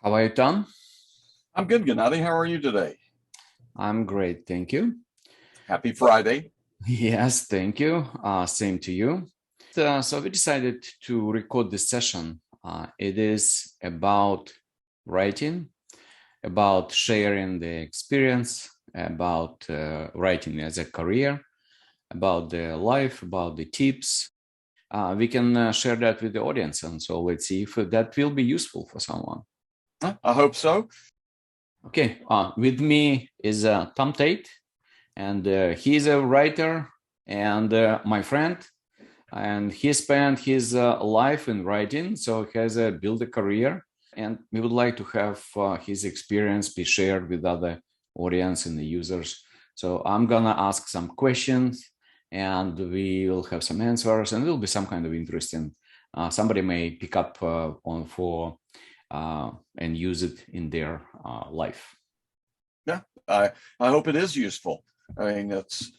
How are you, Tom? I'm good, Gennady. How are you today? I'm great, thank you. Happy Friday. Yes, thank you. Same to you. So we decided to record this session. It is about writing, about sharing the experience, about writing as a career, about the life, about the tips. We can share that with the audience, and so let's see if that will be useful for someone. I hope so. Okay, with me is Tom Tate, and he's a writer and my friend, and he spent his life in writing, so he has built a career, and we would like to have his experience be shared with other audience and the users. So I'm gonna ask some questions, and we will have some answers, and it will be some kind of interesting. Somebody may pick up on for and use it in their life. Yeah, I hope it is useful. I mean, it's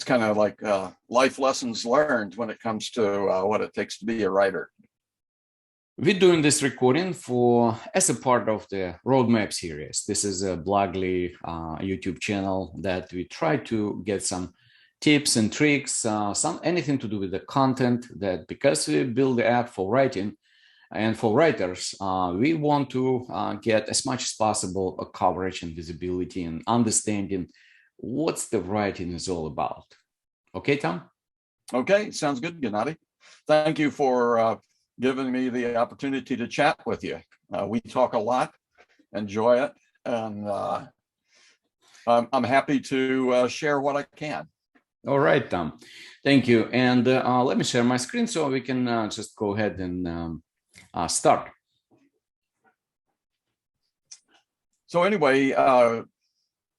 kind of like life lessons learned when it comes to what it takes to be a writer. We're doing this recording for as a part of the roadmap series. This is a Blogly YouTube channel that we try to get some tips and tricks, some anything to do with the content. That because we build the app for writing and for writers, we want to get as much as possible a coverage and visibility and understanding what's the writing is all about. Okay, Tom? Okay, sounds good, Gennady. Thank you for giving me the opportunity to chat with you. We talk a lot, enjoy it, and I'm happy to share what I can. All right, Tom. Thank you. And let me share my screen so we can just go ahead and start. So anyway,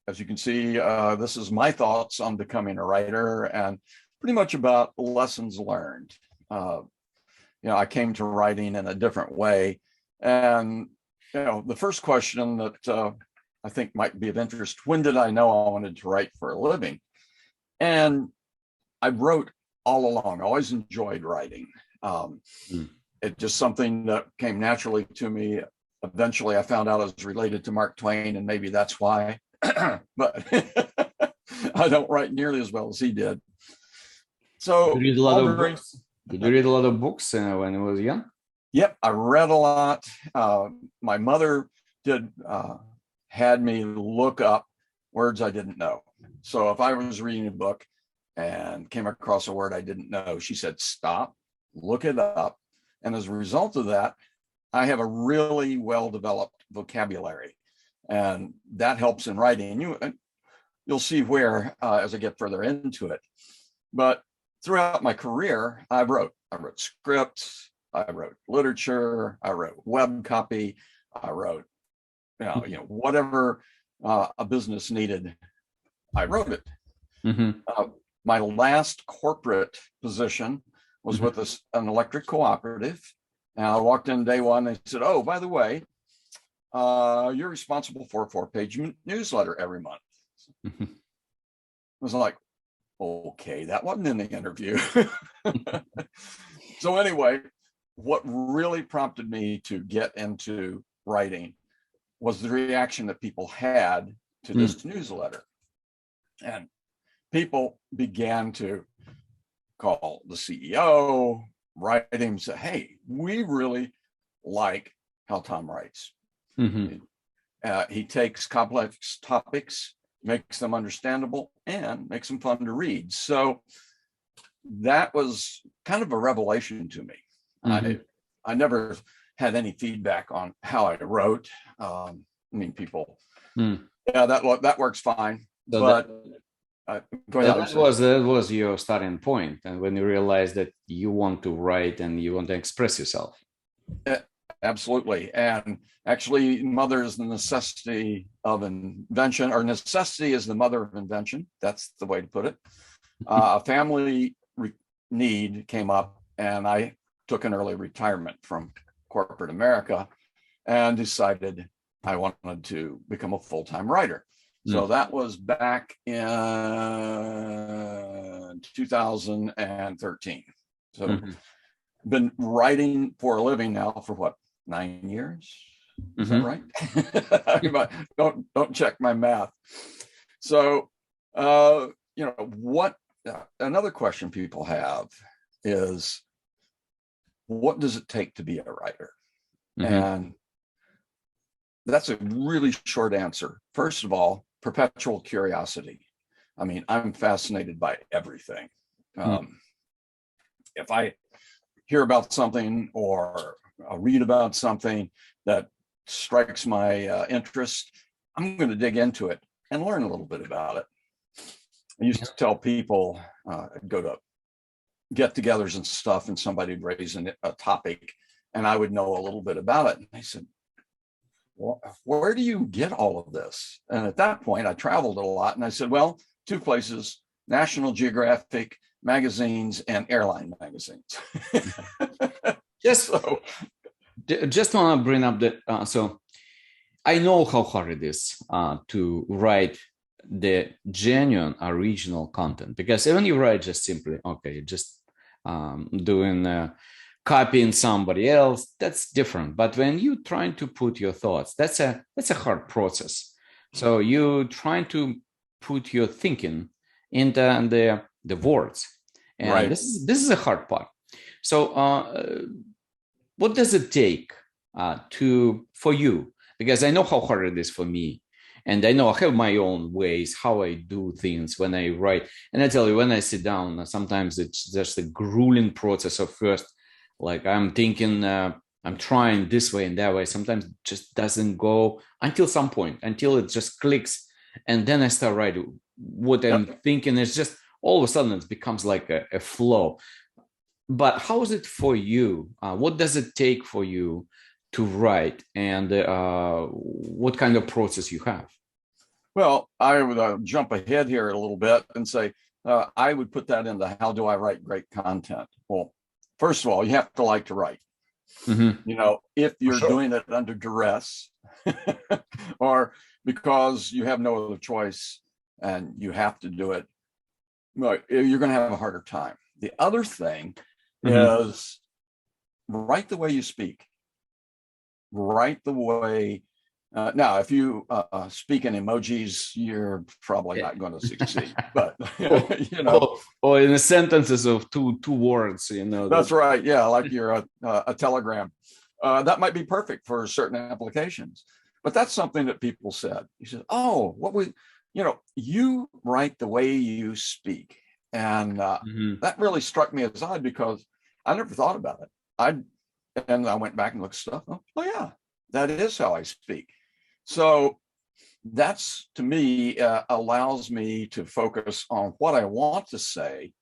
as you can see, this is my thoughts on becoming a writer and pretty much about lessons learned. I came to writing in a different way. And, the first question that I think might be of interest, when did I know I wanted to write for a living? And I wrote all along, always enjoyed writing. It's just something that came naturally to me. Eventually, I found out I was related to Mark Twain, and maybe that's why. But I don't write nearly as well as he did. So, Did you read a lot of books? Did you read a lot of books when you was young? Yep, I read a lot. My mother had me look up words I didn't know. So if I was reading a book and came across a word I didn't know, she said, stop, look it up. And as a result of that, I have a really well-developed vocabulary, and that helps in writing. You'll see where as I get further into it. But throughout my career, I wrote scripts, I wrote literature, I wrote web copy, I wrote, whatever a business needed, I wrote it. My last corporate position was with an electric cooperative. And I walked in day one, they said, oh, by the way, you're responsible for a 4-page newsletter every month. I was like, okay, that wasn't in the interview. So anyway, what really prompted me to get into writing was the reaction that people had to this newsletter. And people began to call the CEO, write him, and say, hey, we really like how Tom writes. He takes complex topics, makes them understandable, and makes them fun to read. So that was kind of a revelation to me. I never had any feedback on how I wrote. People, yeah, that works fine. So but that was your starting point, and when you realized that you want to write and you want to express yourself. Absolutely. And actually, mother is the necessity of invention, or necessity is the mother of invention. That's the way to put it. A family need came up, and I took an early retirement from corporate America and decided I wanted to become a full-time writer. So that was back in 2013. So been writing for a living now for what, 9 years? Is that right? Don't check my math. So, what another question people have is, what does it take to be a writer? And that's a really short answer. First of all, perpetual curiosity. I mean, I'm fascinated by everything. If I hear about something or read about something that strikes my interest, I'm going to dig into it and learn a little bit about it. I used to tell people, go to get-togethers and stuff, and somebody would raise a topic, and I would know a little bit about it. And I said, well, where do you get all of this? And at that point, I traveled a lot, and I said, well, two places: National Geographic magazines and airline magazines. Just want to bring up that. So I know how hard it is to write the genuine original content, because when you write just simply, okay, just doing copying somebody else, that's different. But when you're trying to put your thoughts, that's a hard process. So you trying to put your thinking into the words, and right. This is a hard part. So what does it take for you? Because I know how hard it is for me, and I know I have my own ways how I do things when I write. And I tell you, when I sit down, sometimes it's just a grueling process of first, like I'm thinking, I'm trying this way and that way. Sometimes it just doesn't go until some point, until it just clicks. And then I start writing what I'm thinking. It's just all of a sudden it becomes like a flow. But how is it for you? What does it take for you to write, and what kind of process you have? Well, I would jump ahead here a little bit and say, I would put that into how do I write great content? Well, first of all, you have to like to write. If you're doing it under duress or because you have no other choice and you have to do it, you're going to have a harder time. The other thing is write the way you speak. Write the way. Now, if you speak in emojis, you're probably not going to succeed. But or in the sentences of two words, That's right. Yeah, like you're a telegram. That might be perfect for certain applications. But that's something that people said. He said, "Oh, you write the way you speak," and that really struck me as odd because I never thought about it. And I went back and looked stuff. Oh yeah, that is how I speak. So that's, to me, allows me to focus on what I want to say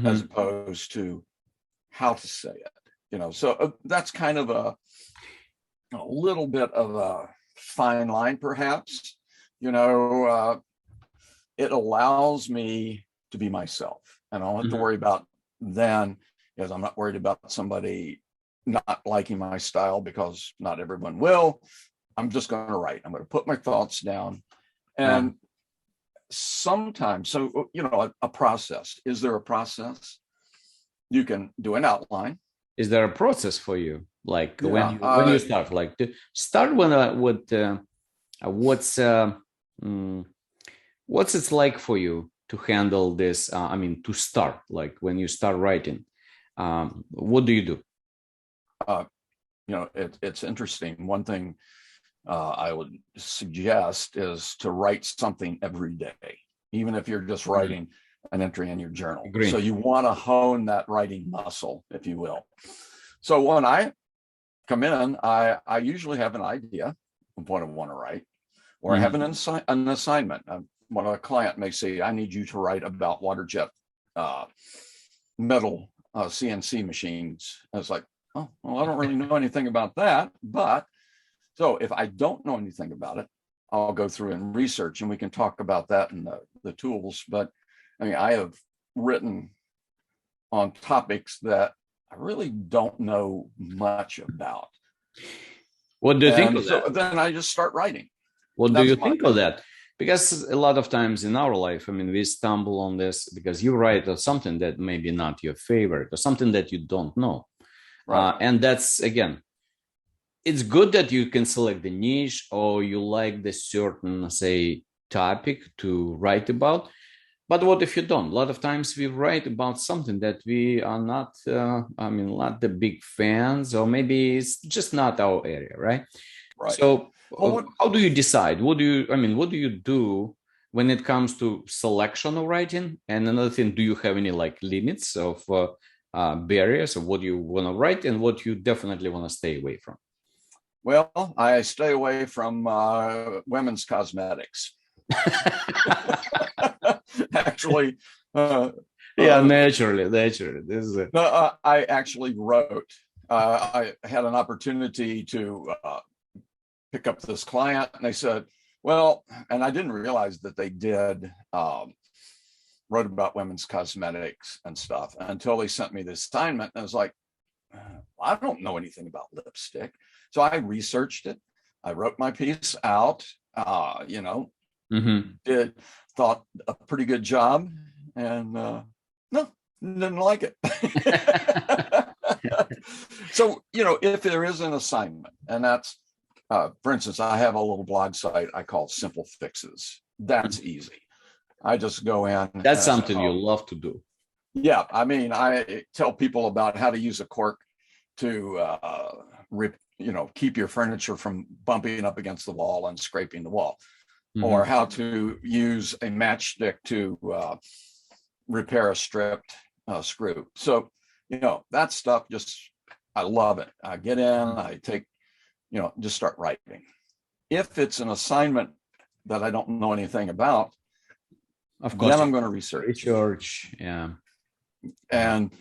as opposed to how to say it. So that's kind of a little bit of a fine line, perhaps. It allows me to be myself, and I don't have to worry about then, because I'm not worried about somebody not liking my style, because not everyone will. I'm just going to write. I'm going to put my thoughts down. And sometimes, a process. Is there a process? You can do an outline. Is there a process for you? Like when you start, like to start what's it like for you to handle this? To start, like when you start writing, what do you do? It's interesting. One thing I would suggest is to write something every day, even if you're just writing an entry in your journal. Agreed. So you want to hone that writing muscle, if you will. So when I come in, I usually have an idea of what I want to write, or I have an assignment. When a client may say, I need you to write about water jet metal CNC machines. I was like, oh, well, I don't really know anything about that. But so if I don't know anything about it, I'll go through and research, and we can talk about that in the tools. But I have written on topics that I really don't know much about. What do you think of that? So then I just start writing. What do you think of that? Because a lot of times in our life, we stumble on this because you write something that maybe not your favorite, or something that you don't know. Right. And that's, again, it's good that you can select the niche or you like the certain, say, topic to write about. But what if you don't? A lot of times we write about something that we are not, not the big fans, or maybe it's just not our area, right? Right. So Well, how do you decide? What do you do when it comes to selection of writing? And another thing, do you have any like limits of barriers of what you want to write and what you definitely want to stay away from? well, I stay away from women's cosmetics. Actually, naturally. This is no, I actually wrote. I had an opportunity to pick up this client, and they said, "Well," and I didn't realize that they did wrote about women's cosmetics and stuff until they sent me the assignment. And I was like, I don't know anything about lipstick, so I researched it. I wrote my piece out. Thought a pretty good job, and no, didn't like it. So, if there is an assignment, and that's, for instance, I have a little blog site I call Simple Fixes. That's easy. I just go in. That's something you love to do. Yeah, I mean, I tell people about how to use a cork to, keep your furniture from bumping up against the wall and scraping the wall. Or how to use a matchstick to repair a stripped screw. So, that stuff, I love it. I get in, I take, just start writing. If it's an assignment that I don't know anything about, of course, then I'm going to research. Yeah. And,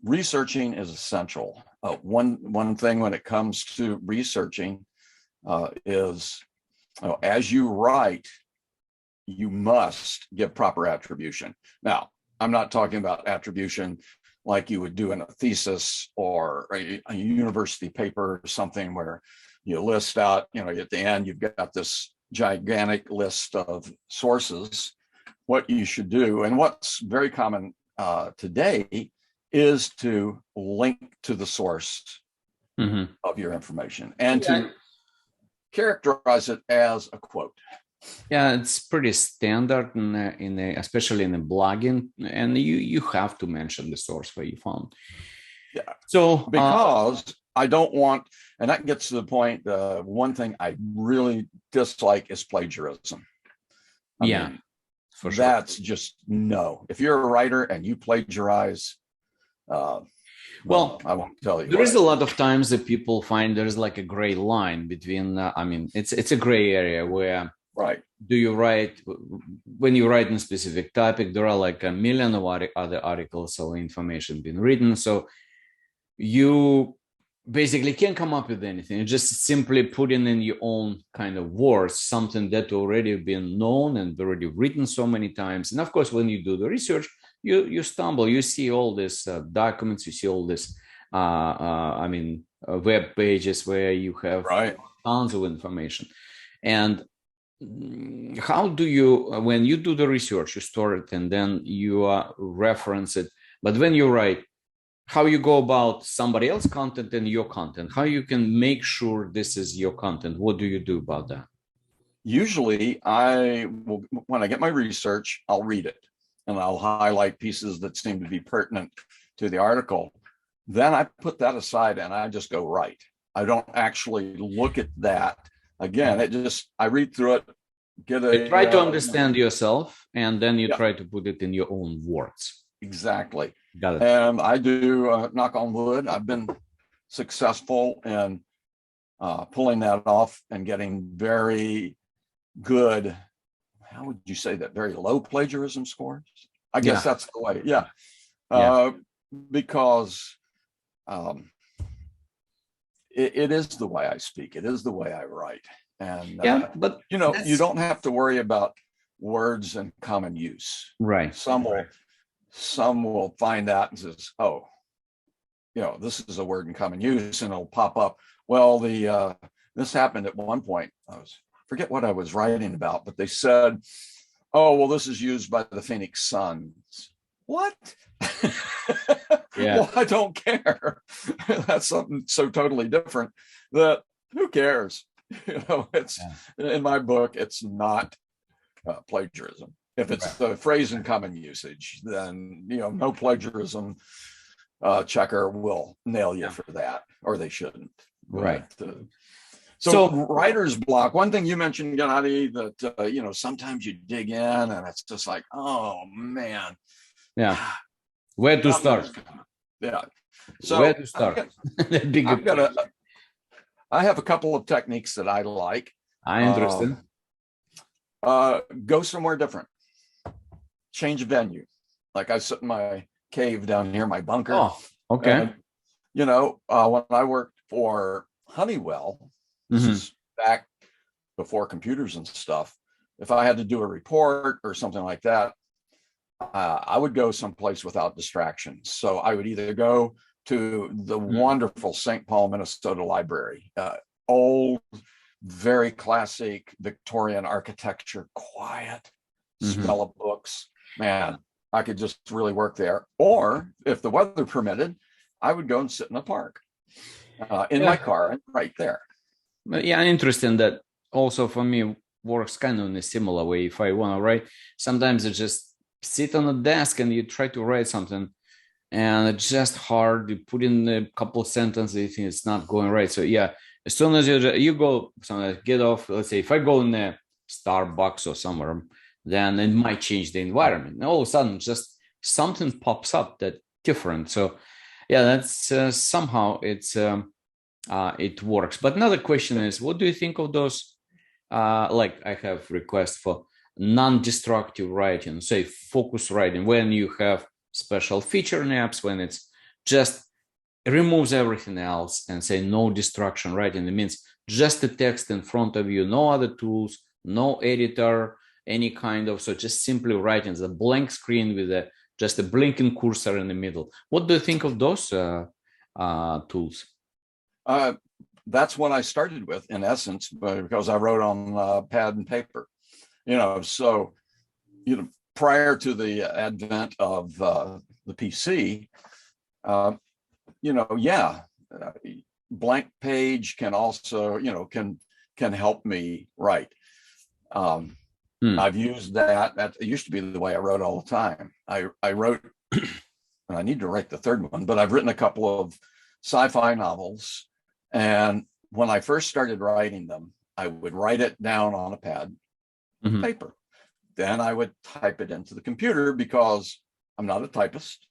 researching is essential. One thing when it comes to researching is, as you write, you must give proper attribution. Now, I'm not talking about attribution like you would do in a thesis or a university paper or something where you list out, at the end, you've got this gigantic list of sources, what you should do. And what's very common today is to link to the source of your information and to characterize it as a quote. Yeah, it's pretty standard especially in the blogging, and you have to mention the source where you found. Yeah. So because I don't want, and that gets to the point. One thing I really dislike is plagiarism. I mean, for sure. That's just no. If you're a writer and you plagiarize, well, I won't tell you. There is a lot of times that people find there's like a gray line between. It's a gray area where. Right. Do you write, when you write in a specific topic, there are like a million of other articles or information being written. So you basically can't come up with anything. You just simply put in your own kind of words, something that already been known and already written so many times. And of course, when you do the research, you stumble, you see all these documents, you see all this, web pages where you have tons of information. And how do you, when you do the research, you store it and then you reference it, but when you write, how you go about somebody else's content and your content, how you can make sure this is your content? What do you do about that? Usually when I get my research, I'll read it and I'll highlight pieces that seem to be pertinent to the article. Then I put that aside and I just go write. I don't actually look at that. Again, I read through it, you try to understand yourself, and then you try to put it in your own words. Exactly. Got it. And I do, knock on wood, I've been successful in pulling that off and getting very good, how would you say that, very low plagiarism scores? I guess that's the way, because it is the way I speak. It is the way I write. And, but you don't have to worry about words in common use. Right. Some will find that and says, oh, this is a word in common use, and it'll pop up. Well, this happened at one point. Forget what I was writing about, but they said, oh, well, this is used by the Phoenix Suns. What? Yeah. Well, I don't care. That's something so totally different that who cares? It's in my book, it's not plagiarism. If it's a phrase in common usage, then no plagiarism checker will nail you for that, or they shouldn't. Right. But, so writer's block. One thing you mentioned, Gennady, that sometimes you dig in and it's just like, oh man. Yeah. Where to start? Yeah. So where to start? I have a couple of techniques that I like. I'm interested. Go somewhere different. Change venue. Like I sit in my cave down here, my bunker. Oh, okay. And, when I worked for Honeywell, this is back before computers and stuff. If I had to do a report or something like that, I would go someplace without distractions. So I would either go to the wonderful St. Paul, Minnesota library, old, very classic Victorian architecture, quiet, smell of books. Man, I could just really work there. Or if the weather permitted, I would go and sit in the park in my car and right there. But yeah, interesting that also for me works kind of in a similar way. If I want to write, sometimes it's just sit on a desk and you try to write something and it's just hard. You put in a couple of sentences and it's not going right. So yeah, as soon as you go somewhere, get off, let's say if I go in a Starbucks or somewhere, then it might change the environment. And all of a sudden just something pops up that's different. So yeah, that's somehow it works. But another question is, what do you think of those? Like I have requests for non-destructive writing, say focus writing, when you have special feature in apps, when it's just removes everything else and say no destruction writing. It means just the text in front of you, no other tools, no editor, any kind of, so just simply writing the blank screen with just a blinking cursor in the middle. What do you think of those tools? That's what I started with, in essence, because I wrote on pad and paper. So prior to the advent of the PC, blank page can also, can help me write. I've used that. That used to be the way I wrote all the time. I wrote, and I need to write the third one, but I've written a couple of sci-fi novels. And when I first started writing them, I would write it down on a pad, paper. Then I would type it into the computer because I'm not a typist.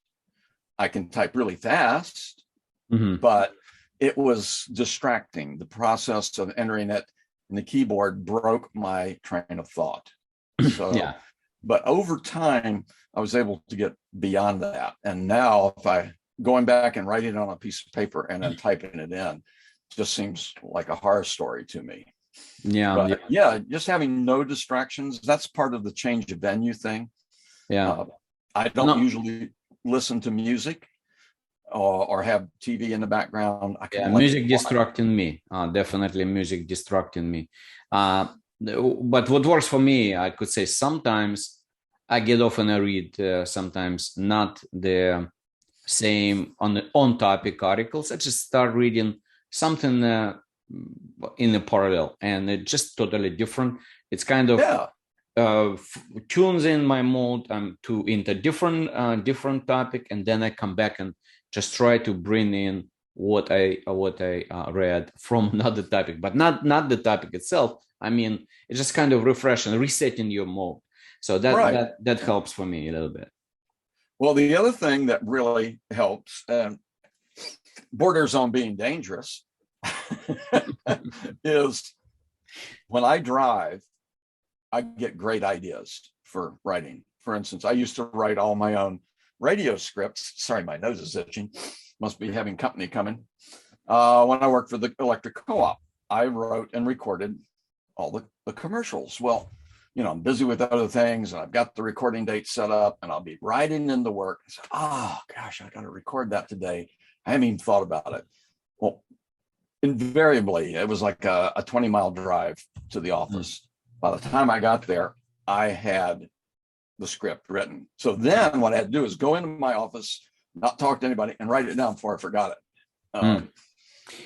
I can type really fast, but it was distracting. The process of entering it in the keyboard broke my train of thought. So, but over time, I was able to get beyond that. And now if I going back and writing it on a piece of paper and then typing it in, just seems like a horror story to me. Just having no distractions, that's part of the change of venue thing. I don't usually listen to music or have TV in the background. Music distracting me, definitely music distracting me. But what works for me, I could say sometimes I get off and I read, sometimes not the same on topic articles. I just start reading something in a parallel, and it's just totally different. It's kind of tunes in my mode into different topic, and then I come back and just try to bring in what I read from another topic, but not the topic itself. I mean, it's just kind of refreshing, resetting your mode. So that helps for me a little bit. Well, the other thing that really helps, and borders on being dangerous, is when I drive, I get great ideas for writing. For instance, I used to write all my own radio scripts. Sorry, my nose is itching. Must be having company coming. When I worked for the electric co-op, I wrote and recorded all the commercials. Well, I'm busy with other things and I've got the recording date set up and I'll be writing in the work. I say, oh gosh, I got to record that today. I haven't even thought about it. Well, invariably, it was like a 20-mile drive to the office. By the time I got there, I had the script written. So then what I had to do is go into my office, not talk to anybody, and write it down before I forgot it.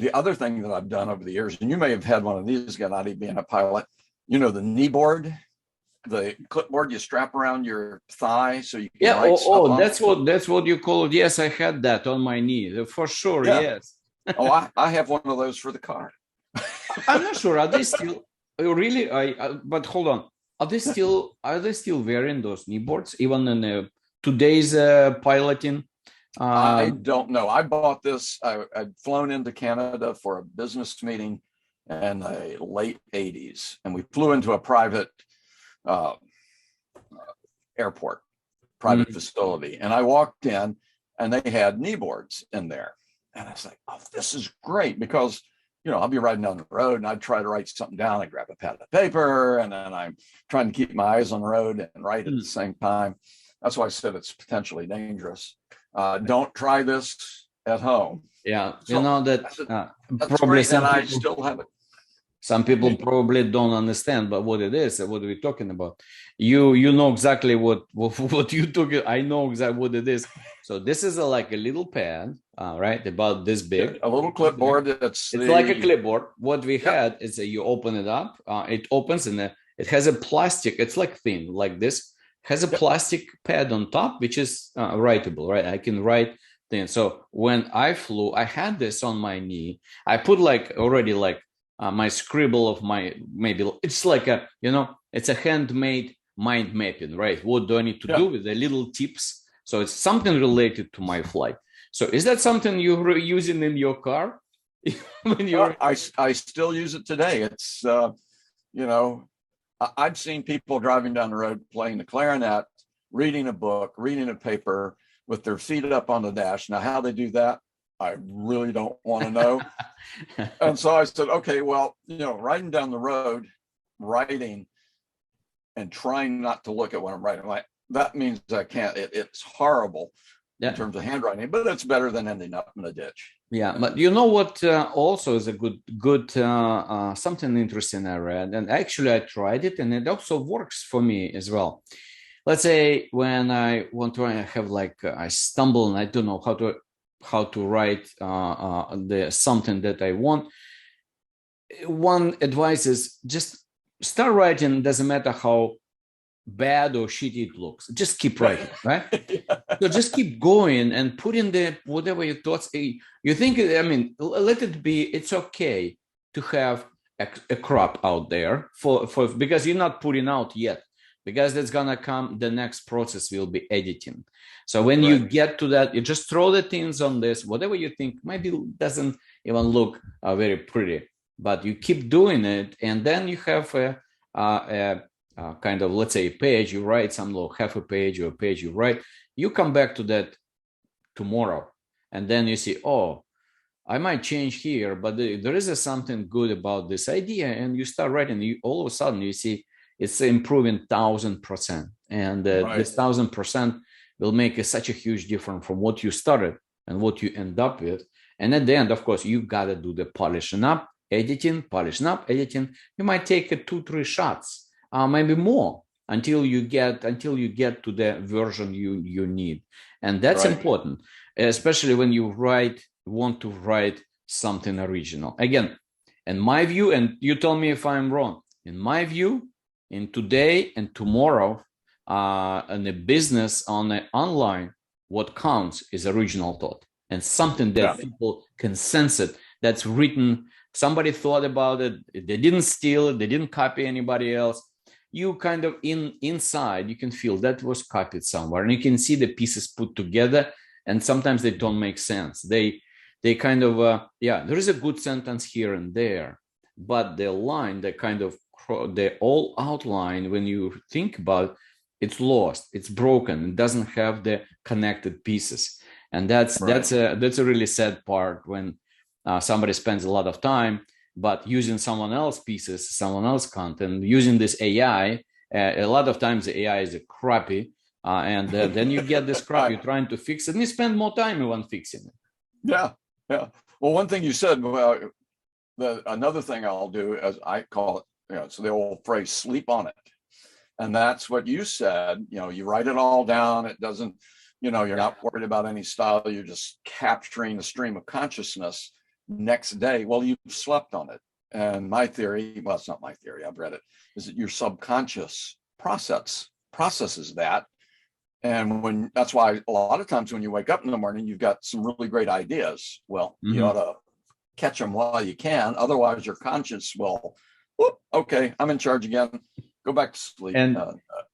The other thing that I've done over the years, and you may have had one of these, Gennady, being a pilot, you know, the knee board, the clipboard you strap around your thigh so you can write stuff on that's what you call it. Yes, I had that on my knee for sure. Yeah. Yes. I have one of those for the car. I'm not sure. Are they still really? But hold on. Are they still wearing those knee boards even in today's piloting? I don't know. I bought this. I'd flown into Canada for a business meeting in the late 80s, and we flew into a private airport, private facility. And I walked in, and they had knee boards in there. And I was like, oh, this is great, because, you know, I'll be riding down the road and I'd try to write something down. I grab a pad of paper, and then I'm trying to keep my eyes on the road and write at the same time. That's why I said it's potentially dangerous. Don't try this at home. Yeah, so, you know that's probably some people, I still have it. Some people probably don't understand, but what it is, what are we talking about? You know exactly what you took. I know exactly what it is. So this is like a little pad, right, about this big. A little clipboard. It's like a clipboard. What we had is that you open it up. It opens, and it has a plastic. It's like thin, like this. Has a plastic pad on top, which is writable, right? I can write things. So when I flew, I had this on my knee. I put already my scribble of my, maybe it's like a, you know, it's a handmade mind mapping, right? What do I need to do with the little tips? So it's something related to my flight. So is that something you're using in your car? When you're... I still use it today. It's, you know, I've seen people driving down the road playing the clarinet, reading a book, reading a paper with their feet up on the dash. Now, how they do that, I really don't want to know. And so I said, okay, well, you know, riding down the road, writing and trying not to look at what I'm writing, like that means I can't, it's horrible in terms of handwriting, but it's better than ending up in a ditch. Yeah, but you know what also is a good something interesting I read, and actually I tried it, and it also works for me as well. Let's say when I want to have I stumble and I don't know how to write the something that I want. One advice is just start writing. Doesn't matter how bad or shitty it looks, just keep writing, right? So just keep going and put in the whatever your thoughts you think. I mean, let it be. It's okay to have a crop out there for because you're not putting out yet, because that's gonna come. The next process will be editing. So when you get to that, you just throw the things on this, whatever you think maybe doesn't even look very pretty, but you keep doing it, and then you have a kind of, let's say, a page, you write some little half a page or a page you write, you come back to that tomorrow, and then you see, oh, I might change here, but there is something good about this idea, and you start writing, all of a sudden you see it's improving 1,000%, and this 1,000% will make such a huge difference from what you started and what you end up with. And at the end, of course, you got to do the polishing up, editing, editing. You might take 2-3 shots, maybe more, until you get to the version you need. And that's important, especially when you want to write something original. Again, in my view, and you tell me if I'm wrong, in my view, in today and tomorrow, in a business online, what counts is original thought and something that people can sense it, that's written. Somebody thought about it. They didn't steal it. They didn't copy anybody else. You kind of inside, you can feel that was copied somewhere, and you can see the pieces put together, and sometimes they don't make sense. They kind of, there is a good sentence here and there, but the line, the all outline, when you think about it, it's lost, it's broken, it doesn't have the connected pieces. And that's a really sad part when somebody spends a lot of time but using someone else's pieces, someone else's content, using this AI. A lot of times the AI is crappy, and then you get this crap, you're trying to fix it, and you spend more time on fixing it. Yeah. Well, one thing you said, another thing I'll do, as I call it, it's the old phrase, sleep on it. And that's what you said, you write it all down. It doesn't, you're not worried about any style. You're just capturing the stream of consciousness next day. Well, you've slept on it. And my theory, well, it's not my theory, I've read it, is that your subconscious processes that. And that's why a lot of times when you wake up in the morning, you've got some really great ideas. Well, you ought to catch them while you can. Otherwise, your conscience will, whoop, okay, I'm in charge again. Go back to sleep.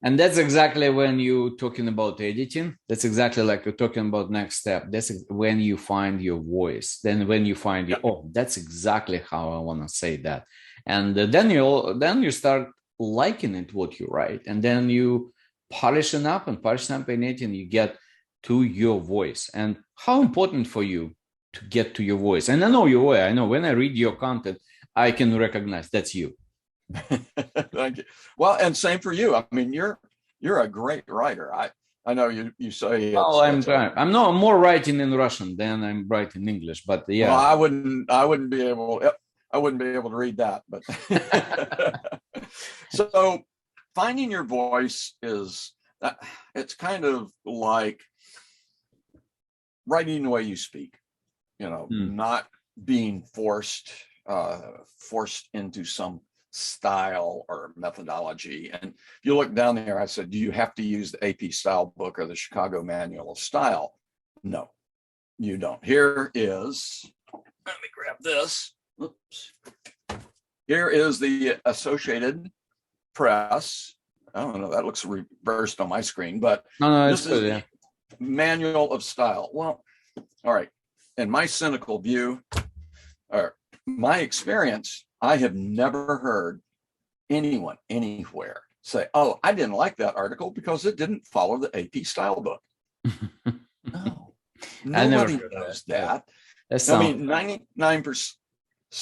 And that's exactly when you're talking about editing. That's exactly like you're talking about next step. That's when you find your voice. Then when you find that's exactly how I want to say that. And then you start liking it, what you write. And then you polishing up in it, and you get to your voice. And how important for you to get to your voice. And I know your way. I know when I read your content, I can recognize that's you. Thank you. Well, and same for you. I mean, you're a great writer. I know you say. I'm more writing in Russian than I'm writing in English, but yeah. Well, I wouldn't be able to read that. But so finding your voice it's kind of like writing the way you speak. Not being forced into some style or methodology. And if you look down there, I said, do you have to use the AP Stylebook or the Chicago Manual of Style? No, you don't. Let me grab this. Oops. Here is the Associated Press. I don't know, that looks reversed on my screen, but this is the Manual of Style. Well, all right. In my cynical view, or my experience, I have never heard anyone anywhere say, oh, I didn't like that article because it didn't follow the AP Stylebook. No, nobody knows that. I mean, 99%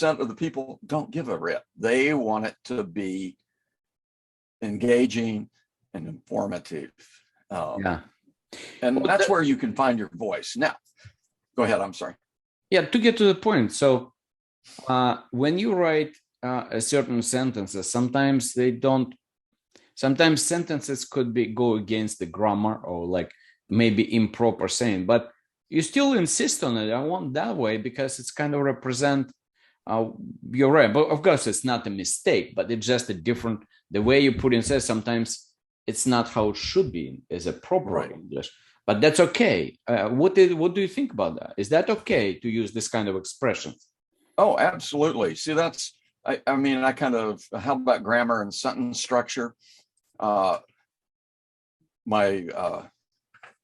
of the people don't give a rip. They want it to be engaging and informative. And that's where you can find your voice. Now, go ahead. I'm sorry. Yeah, to get to the point. So when you write a certain sentences, sometimes sentences could go against the grammar or like maybe improper saying, but you still insist on it. I want that way because it's kind of represent you're right. But of course, it's not a mistake, but it's just the way you put in says sometimes it's not how it should be as a proper English. But that's okay. What do you think about that? Is that okay to use this kind of expressions? Oh, absolutely. See, I mean, how about grammar and sentence structure? My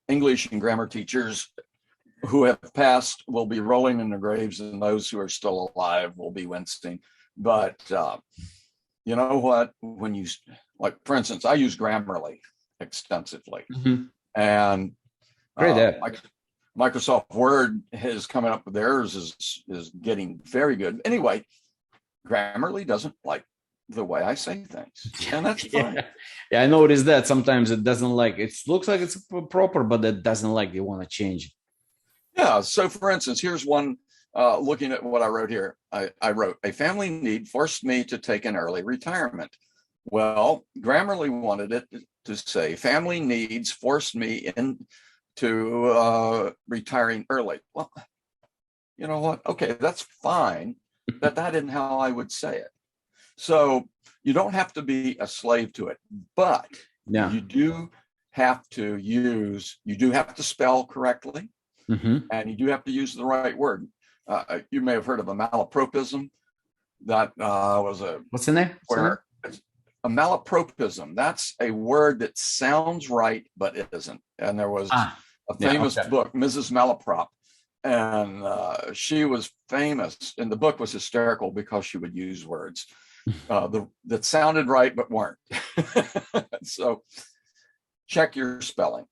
English and grammar teachers who have passed will be rolling in their graves, and those who are still alive will be wincing. But you know what? For instance, I use Grammarly extensively. And Microsoft Word is coming up with theirs is getting very good. Anyway, Grammarly doesn't like the way I say things, and that's fine. Yeah, I noticed that sometimes it doesn't like it. Looks like it's proper, but it doesn't like they want to change it. Yeah. So, for instance, here's one. Looking at what I wrote here, I wrote, a family need forced me to take an early retirement. Well, Grammarly wanted it to say family needs forced me into retiring early. Well, you know what? Okay, that's fine, but that isn't how I would say it. So you don't have to be a slave to it, but you do have to spell correctly, and you do have to use the right word. You may have heard of a malapropism. That was what's the name? A malapropism. That's a word that sounds right, but it isn't. And there was a famous book, Mrs. Malaprop, and she was famous. And the book was hysterical because she would use words that sounded right but weren't. So check your spelling.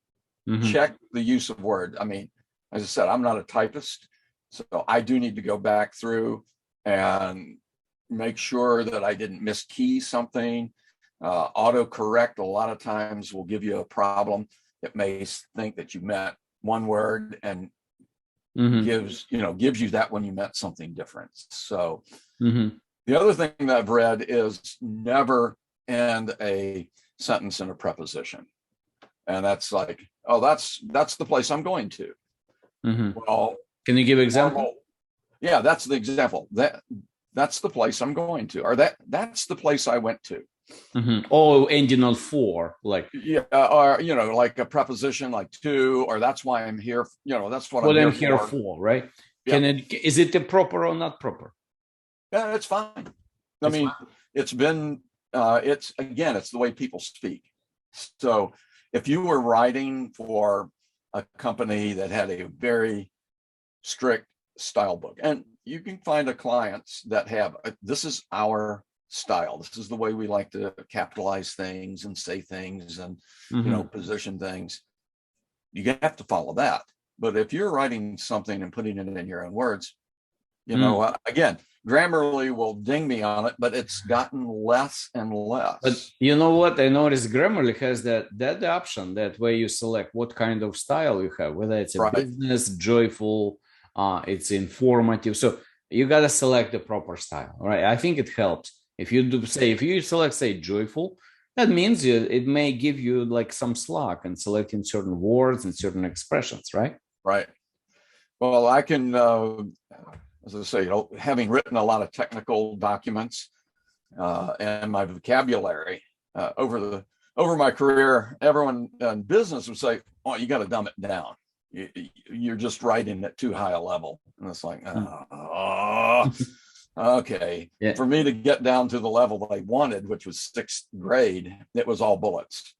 Check the use of word. I mean, as I said, I'm not a typist, so I do need to go back through and make sure that I didn't miskey something. Autocorrect a lot of times will give you a problem. It may think that you meant one word and gives you that when you meant something different. So the other thing that I've read is never end a sentence in a preposition. And that's like, oh, that's the place I'm going to. Well, can you give an example? Marvel, yeah, that's the example. That's the place I'm going to, or that's the place I went to. Oh, ending on for, like, yeah, or like a preposition like to, or that's why I'm here. That's what I'm here for, right? Yeah. Is it the proper or not proper? Yeah, it's fine. I mean, it's been it's the way people speak. So if you were writing for a company that had a very strict style book, and you can find a clients that have this is our style, this is the way we like to capitalize things and say things and position things, you have to follow that. But if you're writing something and putting it in your own words, again, Grammarly will ding me on it, but it's gotten less and less. But you know what? I noticed Grammarly has that option, that where you select what kind of style you have, whether it's a business, joyful, it's informative. So you got to select the proper style, right? I think it helps. If you select, say, joyful, that means it may give you like some slack in selecting certain words and certain expressions, right? Right. Well, I can, as I say, having written a lot of technical documents and my vocabulary over my career, everyone in business would say, "Oh, you got to dumb it down. You're just writing at too high a level." And it's like, okay. Yeah. For me to get down to the level that I wanted, which was 6th grade, it was all bullets.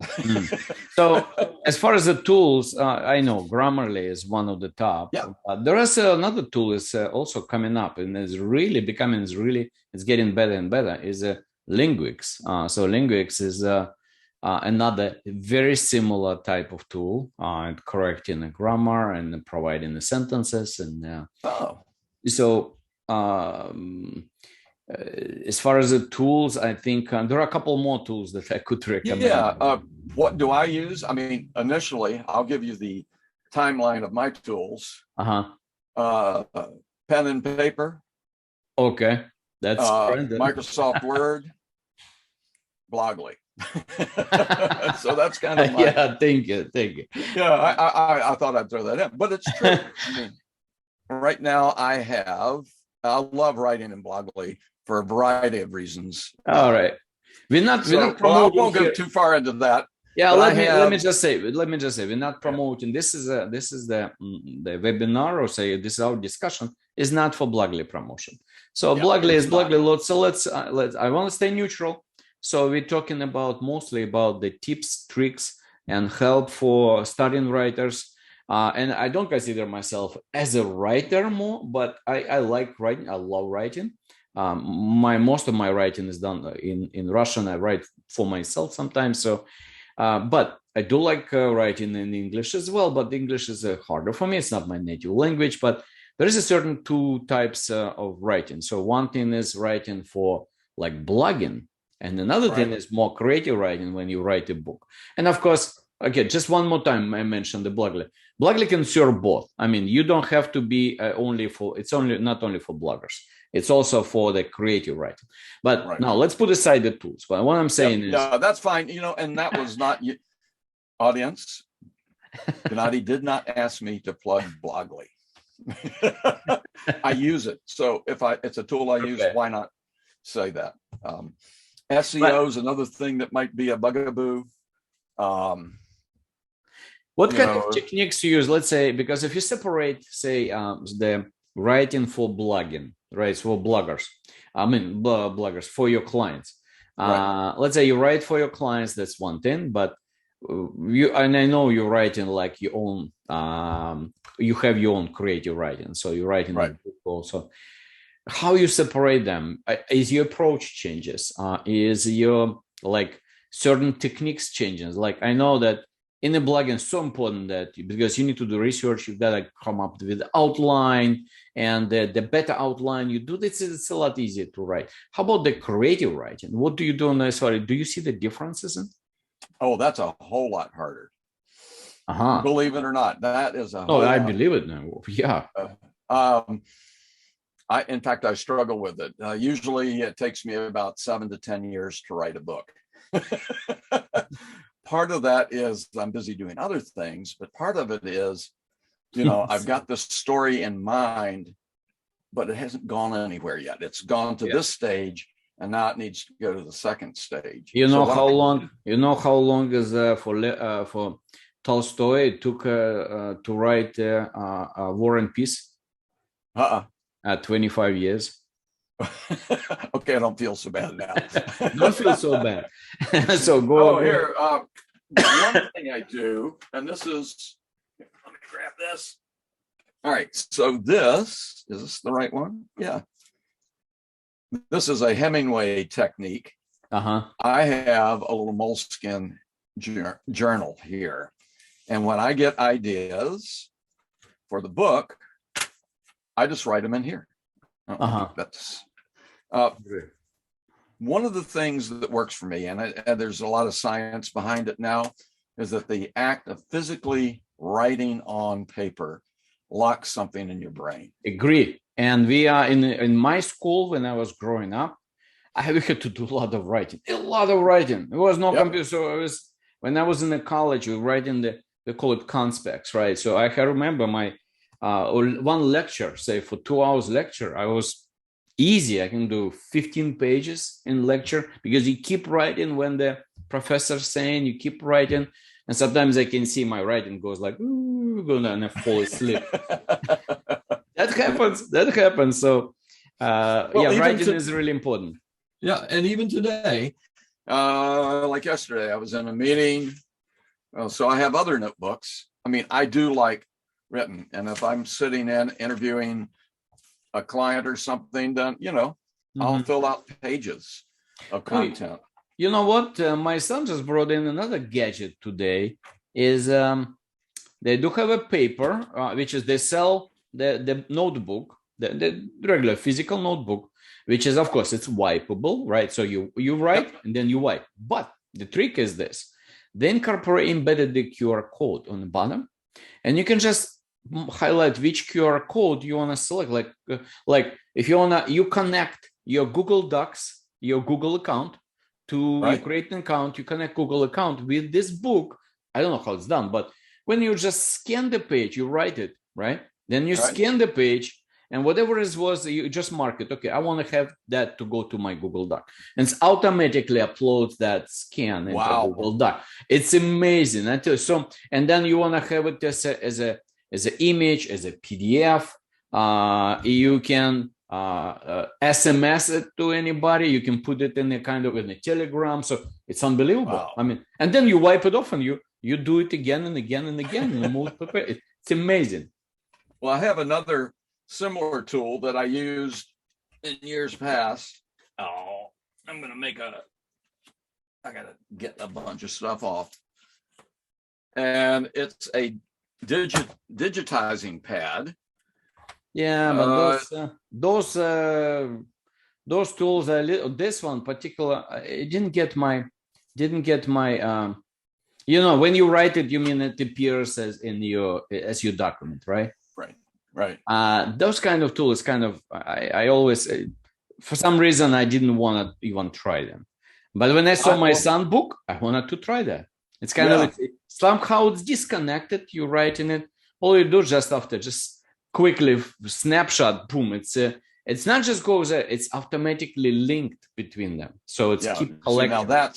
So as far as the tools, I know Grammarly is one of the top. Yeah. There is another tool is also coming up, and is really becoming, it's getting better and better, is Linguix. So Linguix is another very similar type of tool, correcting the grammar and providing the sentences. And so as far as the tools, I think there are a couple more tools that I could recommend. Yeah. What do I use? I mean, initially, I'll give you the timeline of my tools. Pen and paper. Okay. That's Microsoft Word, Bloggly. So that's kind of thank you. Yeah, I thought I'd throw that in, but it's true. I mean, right now I love writing in Bloggly for a variety of reasons. All right. We're not promoting. I won't go too far into that. Yeah, let me just say, we're not promoting. This is the webinar, or say this is our discussion, is not for Bloggly promotion. So Bloggly is Bloggly. So let's I want to stay neutral. So we're talking mostly about the tips, tricks, and help for starting writers. And I don't consider myself as a writer more, but I like writing. I love writing. Most of my writing is done in Russian. I write for myself sometimes. So, but I do like writing in English as well. But English is harder for me. It's not my native language. But there is a certain two types of writing. So one thing is writing for like blogging, and another thing is more creative writing when you write a book. And of course, okay, just one more time, I mentioned the Bloggly. Bloggly can serve both. I mean, you don't have to be not only for bloggers. It's also for the creative writing. But now let's put aside the tools. But what I'm saying is, that's fine. And that was not audience. Gennady did not ask me to plug Bloggly. I use it. So if it's a tool I use, why not say that? SEO is another thing that might be a bugaboo. What kind of techniques you use? Let's say, because if you separate, say, the writing for blogging, right, for bloggers, bloggers for your clients. Let's say you write for your clients, that's one thing, but and I know you're writing like your own, you have your own creative writing, so you're writing also. How you separate them? Is your approach changes? Is your like certain techniques changes? Like I know that in the blogging, it's so important that because you need to do research, you've got to come up with the outline, and the better outline you do, it's a lot easier to write. How about the creative writing? What do you do on this? Sorry, do you see the differences in? Oh, that's a whole lot harder. Believe it or not, that is a. I believe it now. Yeah. In fact, I struggle with it. Usually it takes me about 7 to 10 years to write a book. part of that is I'm busy doing other things, but part of it is, I've got this story in mind, but it hasn't gone anywhere yet. It's gone to this stage, and now it needs to go to the second stage. You know how long? You know how long is for Tolstoy it took to write War and Peace? 25 years. Okay, I don't feel so bad now. Don't feel so bad. So go. Oh, here. One thing I do, and this is. Let me grab this. All right. So this is this the right one? Yeah. This is a Hemingway technique. I have a little moleskin journal here, and when I get ideas for the book, I just write them in here. That's one of the things that works for me, and there's a lot of science behind it now, is that the act of physically writing on paper locks something in your brain. Agree. And we are in my school when I was growing up, I had to do a lot of writing. There was no computer, so when I was in the college, we were writing they call it conspects, right? So I can remember my one lecture, say for 2 hours lecture, I was easy. I can do 15 pages in lecture because you keep writing when the professor's saying, you keep writing. And sometimes I can see my writing goes like, ooh, and I fall asleep. That happens. So writing is really important. Yeah. And even today, like yesterday, I was in a meeting. So I have other notebooks. I mean, I do like written. And if I'm sitting in interviewing a client or something, then, I'll fill out pages of content. You know what? My son just brought in another gadget today. Is they do have a paper, which is they sell the notebook, the regular physical notebook, which is, of course, it's wipeable, right? So you write and then you wipe. But the trick is this. They embedded the QR code on the bottom, and you can just highlight which QR code you want to select. Like if you connect your Google Docs, your Google account you create an account, you connect Google account with this book. I don't know how it's done, but when you just scan the page, you write it, right? Then you scan the page, and whatever it was, you just mark it. Okay, I want to have that to go to my Google Doc, and it automatically uploads that scan into Google Doc. It's amazing. So, and then you want to have it as an image, as a PDF. You can SMS it to anybody. You can put it in a Telegram. So it's unbelievable. Wow. I mean, and then you wipe it off and you do it again and again and again. It's amazing. Well, I have another similar tool that I used in years past. Oh, I gotta get a bunch of stuff off. And it's a digitizing pad. Yeah, but those tools are this one particular. It didn't get my. When you write it, you mean it appears as your document, right? Right. Those kind of tools, I always, for some reason, I didn't want to even try them. But when I saw my son book, I wanted to try that. It's somehow it's disconnected. You write in it. All you do just quickly snapshot, boom. It's not just goes. It's automatically linked between them. So it's keep collecting. See, now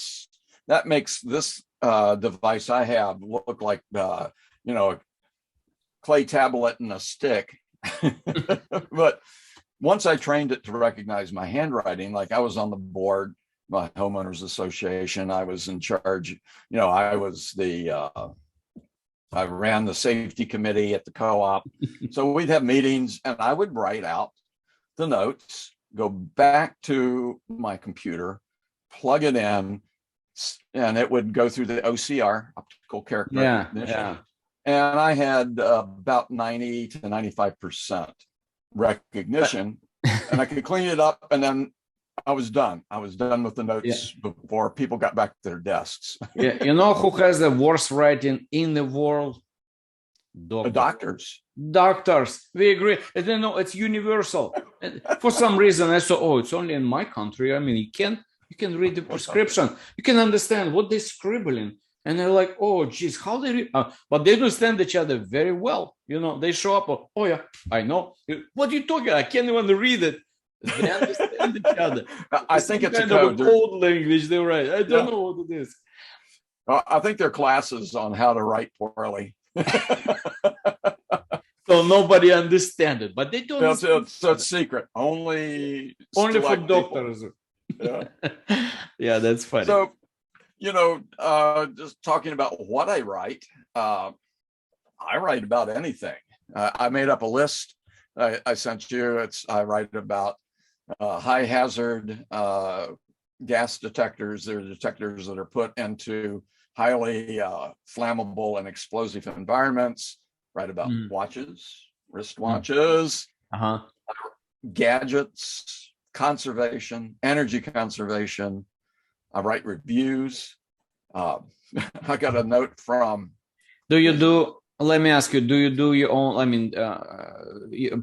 that makes this device I have look like a clay tablet and a stick. But once I trained it to recognize my handwriting, like I was on the board, my homeowners association, I was in charge. I ran the safety committee at the co-op. So we'd have meetings and I would write out the notes, go back to my computer, plug it in, and it would go through the OCR, optical character recognition. Yeah. And I had about 90 to 95% recognition, and I could clean it up, and then I was done. I was done with the notes before people got back to their desks. Yeah, you know who has the worst writing in the world? The doctors. Doctors. We agree. It's universal. For some reason, I saw, it's only in my country. I mean, you can read the prescription. You can understand what they're scribbling. And they're like, oh, geez, how did you? But they understand each other very well. They show up. Oh, yeah, I know. What are you talking? I can't even read it. They understand each other. I think it's kind a code. of a code language they write. I don't know what it is. I think there are classes on how to write poorly. So nobody understands it, but they don't. So it's secret. Only for doctors. Yeah. Yeah, that's funny. So, just talking about what I write, I write about anything. I made up a list I sent you. I write about high hazard gas detectors. They're detectors that are put into highly flammable and explosive environments. Write about watches, wristwatches, gadgets, conservation, energy conservation. I write reviews. I got a note from. Let me ask you, do you do your own,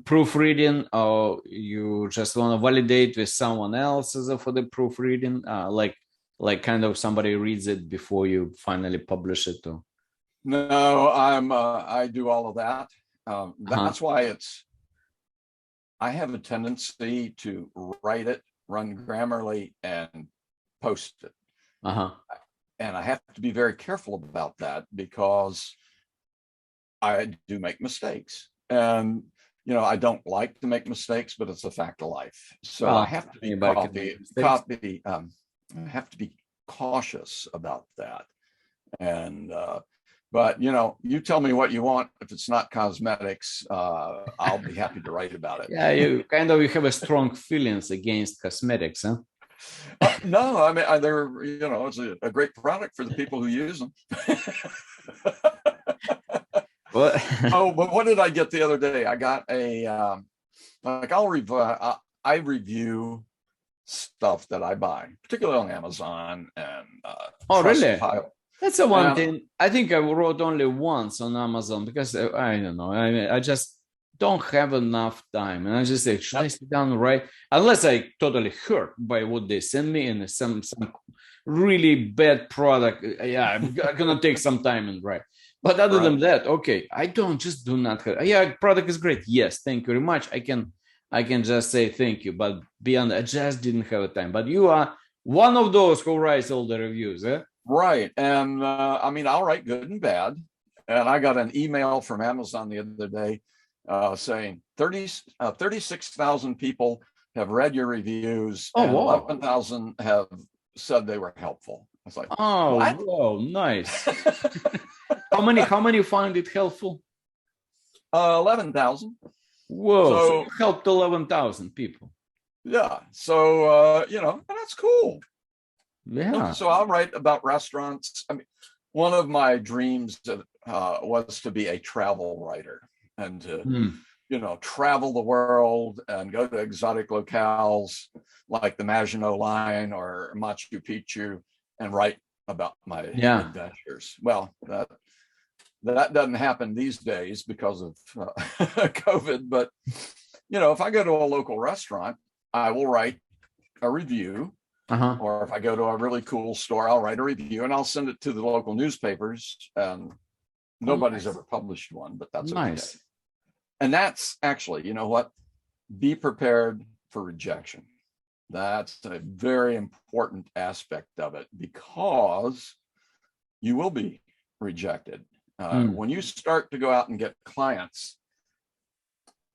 proofreading, or you just want to validate with someone else for the proofreading? Like kind of somebody reads it before you finally publish it? Or? No, I do all of that. That's why I have a tendency to write it, run Grammarly, and post it. And I have to be very careful about that because I do make mistakes. And, I don't like to make mistakes, but it's a fact of life. So I have to be I have to be cautious about that. And, but, you tell me what you want. If it's not cosmetics, I'll be happy to write about it. Yeah, you have a strong feelings against cosmetics, huh? No, I mean, they're, it's a great product for the people who use them. What? Oh, but what did I get the other day? I got I review stuff that I buy, particularly on Amazon and really? That's the one thing. I think I wrote only once on Amazon because I don't know. I just don't have enough time, and I just say, should I sit down and write? Unless I totally hurt by what they send me and some really bad product. Yeah, I'm gonna take some time and write. But other than that, okay, I do not have. Yeah, product is great. Yes, thank you very much. I can just say thank you, but beyond, I just didn't have time. But you are one of those who writes all the reviews, eh? Right, and I'll write good and bad. And I got an email from Amazon the other day saying 36,000 people have read your reviews, and 11,000 have said they were helpful. I was like, oh, what? Whoa, nice. How many find it helpful? 11,000. Whoa, so you helped 11,000 people. Yeah, so and that's cool. Yeah. So I'll write about restaurants. I mean, one of my dreams was to be a travel writer and to travel the world and go to exotic locales like the Maginot Line or Machu Picchu and write about my adventures. Well, that doesn't happen these days because of COVID. But, if I go to a local restaurant, I will write a review. Or if I go to a really cool store, I'll write a review and I'll send it to the local newspapers. Nobody's ever published one, but that's nice. Okay. And that's actually, you know what? Be prepared for rejection. That's a very important aspect of it because you will be rejected. When you start to go out and get clients,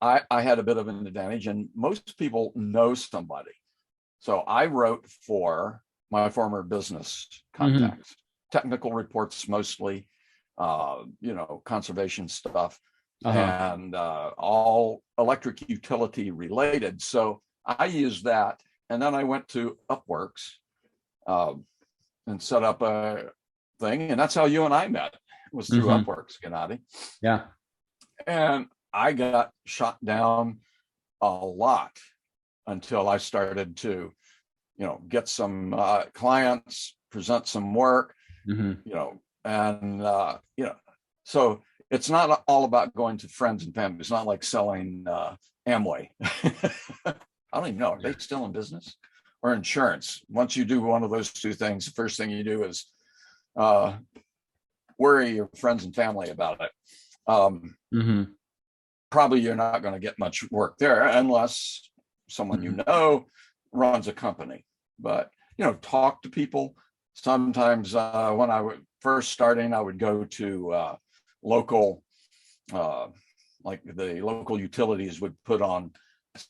I had a bit of an advantage, and most people know somebody. So I wrote for my former business contacts, technical reports mostly, conservation stuff, and all electric utility related. So I used that, and then I went to Upworks and set up a thing, and that's how you and I met. Was through Upworks, Gennady. Yeah. And I got shot down a lot until I started to, get some clients, present some work, so it's not all about going to friends and family. It's not like selling Amway. I don't even know, are they still in business? Or insurance? Once you do one of those two things, the first thing you do is worry your friends and family about it. Probably you're not going to get much work there unless someone you know runs a company. But talk to people. Sometimes when I was first starting, I would go to local, like the local utilities would put on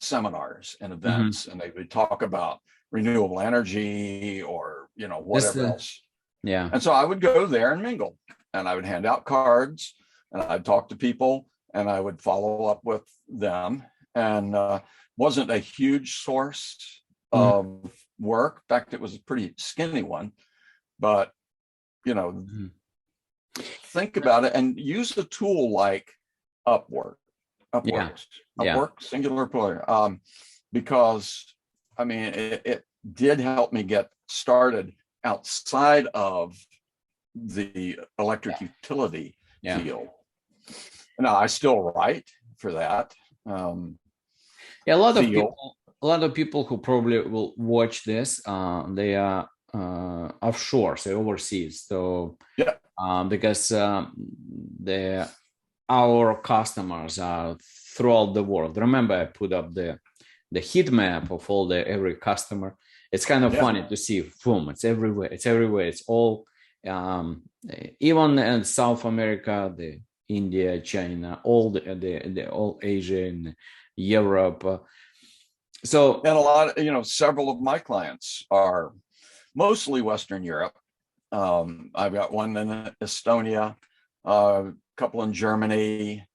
seminars and events, and they would talk about renewable energy or whatever else. Yeah. And so I would go there and mingle, and I would hand out cards, and I'd talk to people, and I would follow up with them. And wasn't a huge source of work. In fact, it was a pretty skinny one. But think about it and use a tool like Upwork, singular plural, because I mean it did help me get started outside of the electric utility field. Now I still write for that. A lot of people who probably will watch this, they are offshore, so overseas. So because our customers are throughout the world. Remember, I put up the heat map of every customer. It's kind of funny to see. Boom! It's everywhere. It's everywhere. It's all, even in South America, the India, China, all all Asia and Europe. So and a lot, several of my clients are mostly Western Europe. I've got one in Estonia, a couple in Germany.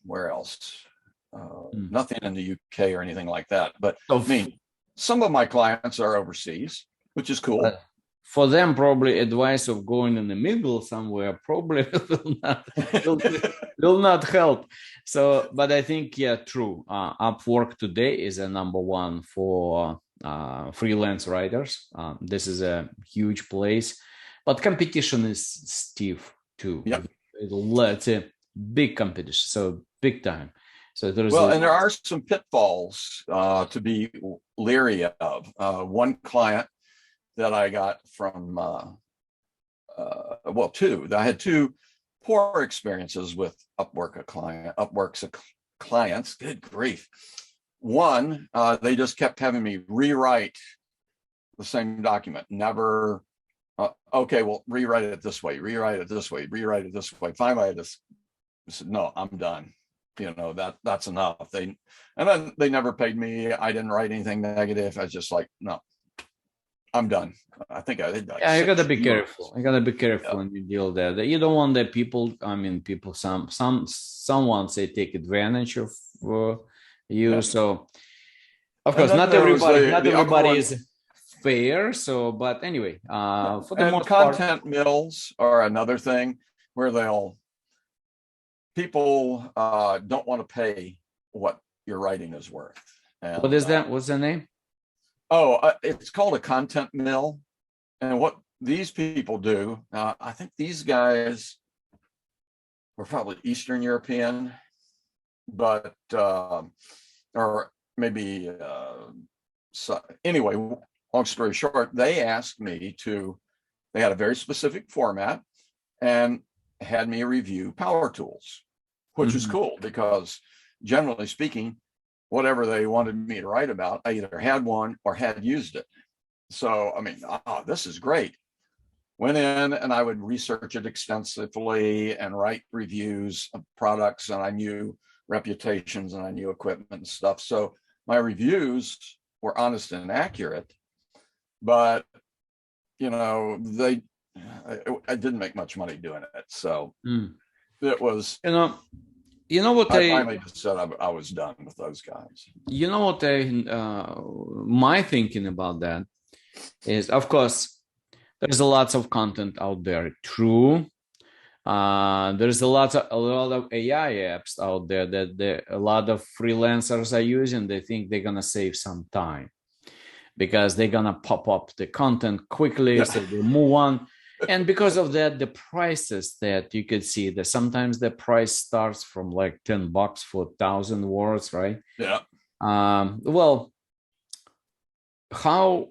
Where else? Nothing in the UK or anything like that. But I mean, some of my clients are overseas, which is cool. For them, probably advice of going in the middle somewhere probably will not help. So, but I think, true. Upwork today is a number one for freelance writers. This is a huge place, but competition is stiff too. It's a big competition, so big time. So there's and there are some pitfalls to be leery of. One client that I got from two. I had two poor experiences with Upwork's clients. Good grief. One, they just kept having me rewrite the same document. Never, okay, well, rewrite it this way, rewrite it this way, rewrite it this way. Finally, I said, no, I'm done. That's enough. And then they never paid me. I didn't write anything negative. I was just like, no, I'm done. I think I did that. You gotta be careful. You gotta be careful when you deal that. You don't want that people. I mean, someone say take advantage of you. So, of course, not everybody is fair. So, but anyway, for the most content mills are another thing where people don't want to pay what your writing is worth. And, what is that? What's the name? It's called a content mill. And what these people do, I think these guys were probably Eastern European, but, or maybe, anyway, long story short, they asked me they had a very specific format and had me review power tools, which is cool because generally speaking, whatever they wanted me to write about, I either had one or had used it. So, I mean, this is great. Went in and I would research it extensively and write reviews of products, and I knew reputations and I knew equipment and stuff. So my reviews were honest and accurate, but, I didn't make much money doing it. So it was, what I finally just said I was done with those guys. My thinking about that is, of course, there's a lot of content out there. True. There's a lot of AI apps out there that a lot of freelancers are using. They think they're gonna save some time because they're gonna pop up the content quickly, so they move on. And because of that, the prices that you could see, that sometimes the price starts from like $10 for 1,000 words, right? Yeah. Well, how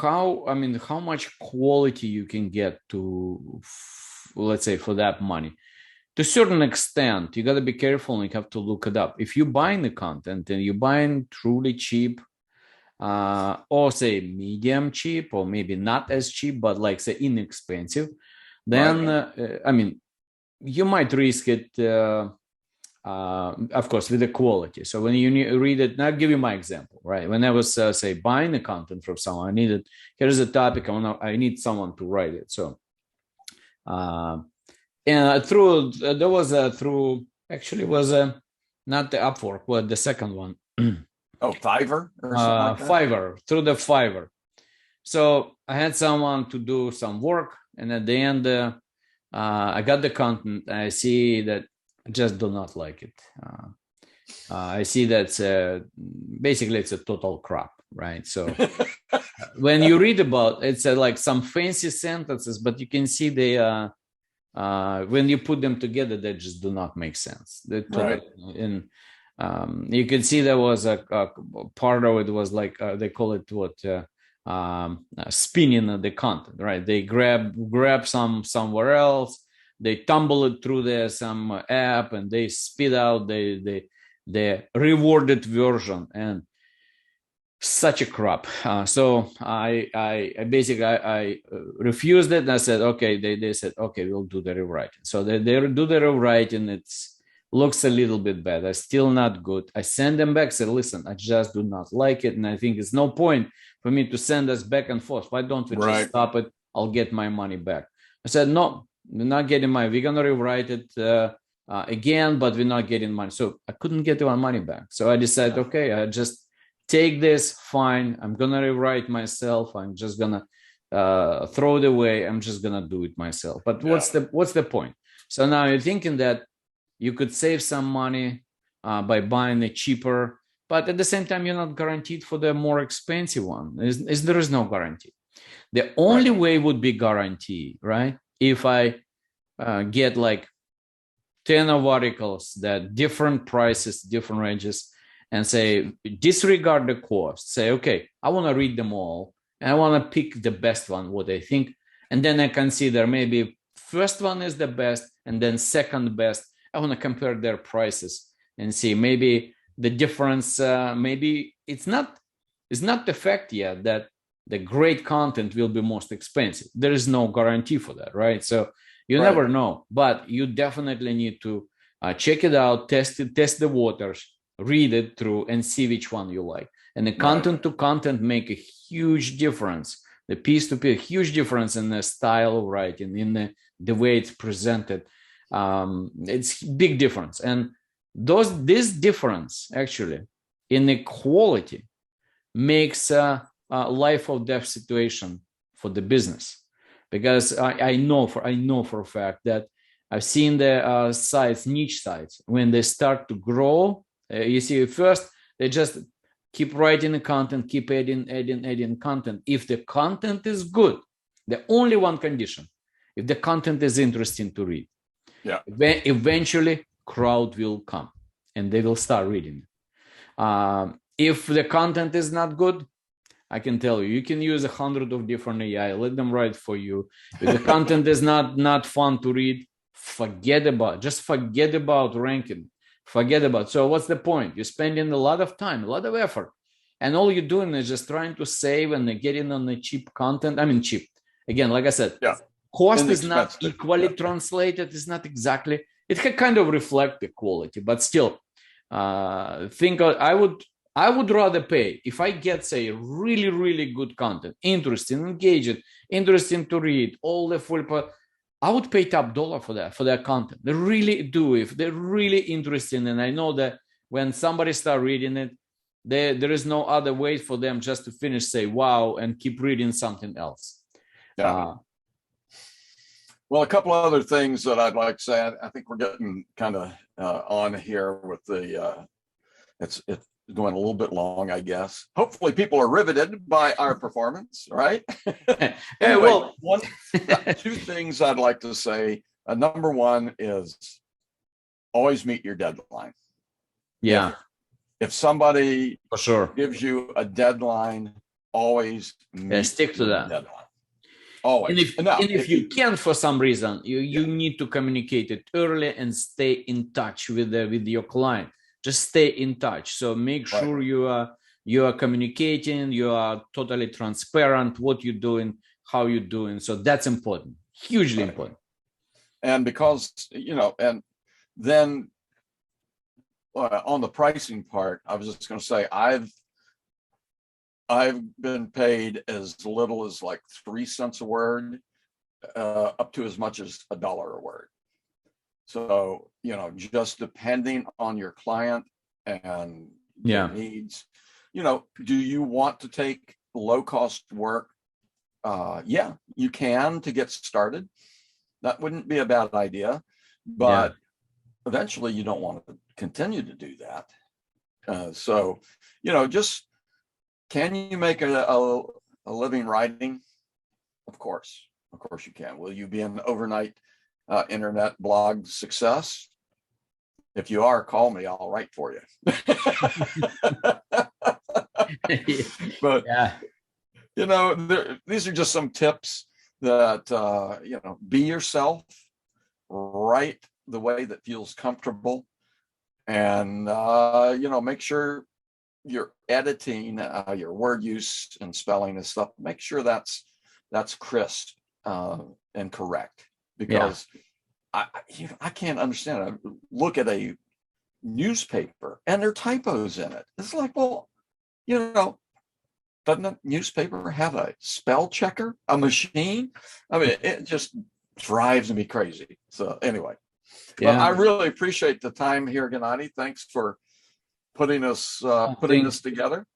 how much quality you can get to, let's say, for that money. To a certain extent, you got to be careful and you have to look it up. If you're buying the content and you're buying truly cheap, or say medium cheap, or maybe not as cheap, but like say inexpensive, then you might risk it, of course, with the quality. So when you read it, now I'll give you my example, right? When I was say buying the content from someone, here's a topic, I need someone to write it. So and not the Upwork, but the second one. Oh, Fiverr or something like that? Fiverr, through the Fiverr. So I had someone to do some work, and at the end, I got the content. I see that I just do not like it. I see that basically it's a total crap, right? So when you read about it's like some fancy sentences, but you can see they when you put them together, they just do not make sense. Right. And you can see there was a part of it was like they call it spinning the content, right? They grab somewhere else, they tumble it through some app, and they spit out the rewarded version, and such a crap. So I basically refused it, and I said, okay. They said, okay, we'll do the rewriting. So they do the rewriting. It's looks a little bit better, still not good. I send them back, said, listen, I just do not like it, and I think it's no point for me to send us back and forth. Why don't we just stop it? I'll get my money back. I said, no, we're not getting we're gonna rewrite it again, but we're not getting money. So I couldn't get my money back. So I decided, okay, I just take this, fine. I'm gonna rewrite myself. I'm just gonna throw it away. I'm just gonna do it myself. But what's the point? So now you're thinking that you could save some money by buying it cheaper, but at the same time, you're not guaranteed for the more expensive one. There is no guarantee. The only way would be guarantee, right? If I get like 10 of articles that different prices, different ranges, and say, disregard the cost. Say, okay, I want to read them all, and I want to pick the best one, what I think, and then I consider maybe first one is the best, and then second best. I want to compare their prices and see maybe the difference. Maybe it's not the fact yet that the great content will be most expensive. There is no guarantee for that, right? So you never know, but you definitely need to check it out, test the waters, read it through, and see which one you like. And the content to content make a huge difference. The piece to piece, huge difference in the style of writing, in the way it's presented. It's big difference, and this difference actually in the quality makes a life or death situation for the business, because I know for a fact that I've seen the sites, niche sites, when they start to grow. You see, first they just keep writing the content, keep adding content. If the content is good, the only one condition, if the content is interesting to read. Eventually crowd will come and they will start reading. If the content is not good, I can tell you can use 100 of different AI, let them write for you. If the content is not fun to read, forget about ranking, so what's the point? You're spending a lot of time, a lot of effort, and all you're doing is just trying to save and getting on the cheap content. I mean, cheap, again, like I said, cost is not equally translated. It's not exactly. It can kind of reflect the quality, but still, I would rather pay if I get, say, really, really good content, interesting, engaging, interesting to read, all the full. I would pay top dollar for that content. They really do. If they're really interesting, and I know that when somebody start reading it, there is no other way for them just to finish, say, wow, and keep reading something else. Well, a couple of other things that I'd like to say. I think we're getting kind of on here with the, it's going a little bit long, I guess. Hopefully people are riveted by our performance, right? Anyway, two things I'd like to say. Number one is always meet your deadline. Yeah. If somebody for sure gives you a deadline, always stick to that. deadline. Always. And if you can, for some reason, you need to communicate it early and stay in touch with your client. Just stay in touch. So make sure you are communicating, you are totally transparent, what you're doing, how you're doing. So that's important, hugely important. And because, and then on the pricing part, I was just going to say, I've been paid as little as like 3 cents a word, up to as much as $1 a word. So, just depending on your client and their needs, do you want to take low cost work? Yeah, you can to get started. That wouldn't be a bad idea, but eventually you don't want to continue to do that. So, just, can you make a living writing? Of course you can. Will you be an overnight internet blog success? If you are, call me, I'll write for you. But these are just some tips that be yourself, write the way that feels comfortable, and make sure you're editing your word use and spelling and stuff. Make sure that's crisp and correct, because I can't understand it. I look at a newspaper and there are typos in it. It's like, well, doesn't a newspaper have a spell checker, a machine? I mean, it just drives me crazy. So anyway, but I really appreciate the time here, Gennady. Thanks for putting this together.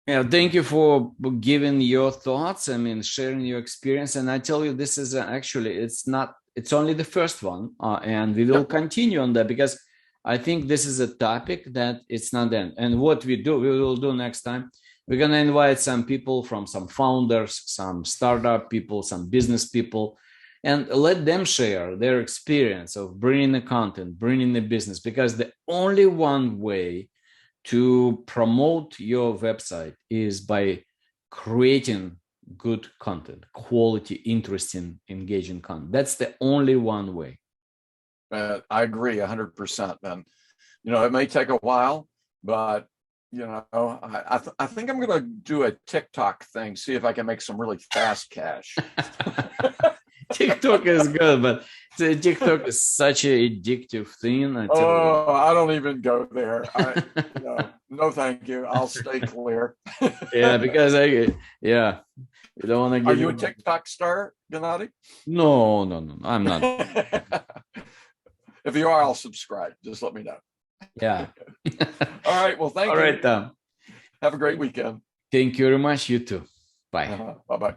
Yeah, thank you for giving your thoughts. I mean, sharing your experience. And I tell you, this is actually, it's only the first one, and we will continue on that, because I think this is a topic that it's not done. And what we will do next time, we're going to invite some people from some founders, some startup people, some business people, and let them share their experience of bringing the content, bringing the business, because the only one way to promote your website is by creating good content, quality, interesting, engaging content. That's the only one way. I agree 100%. And, it may take a while, but, I think I'm going to do a TikTok thing, see if I can make some really fast cash. TikTok is good, but TikTok is such an addictive thing. I don't even go there. No, thank you. I'll stay clear. Because you don't want to get. Are you a TikTok star, Gennady? No, I'm not. If you are, I'll subscribe. Just let me know. Yeah. All right. Well, thank you. All right, Tom. Have a great weekend. Thank you very much. You too. Bye. Bye-bye.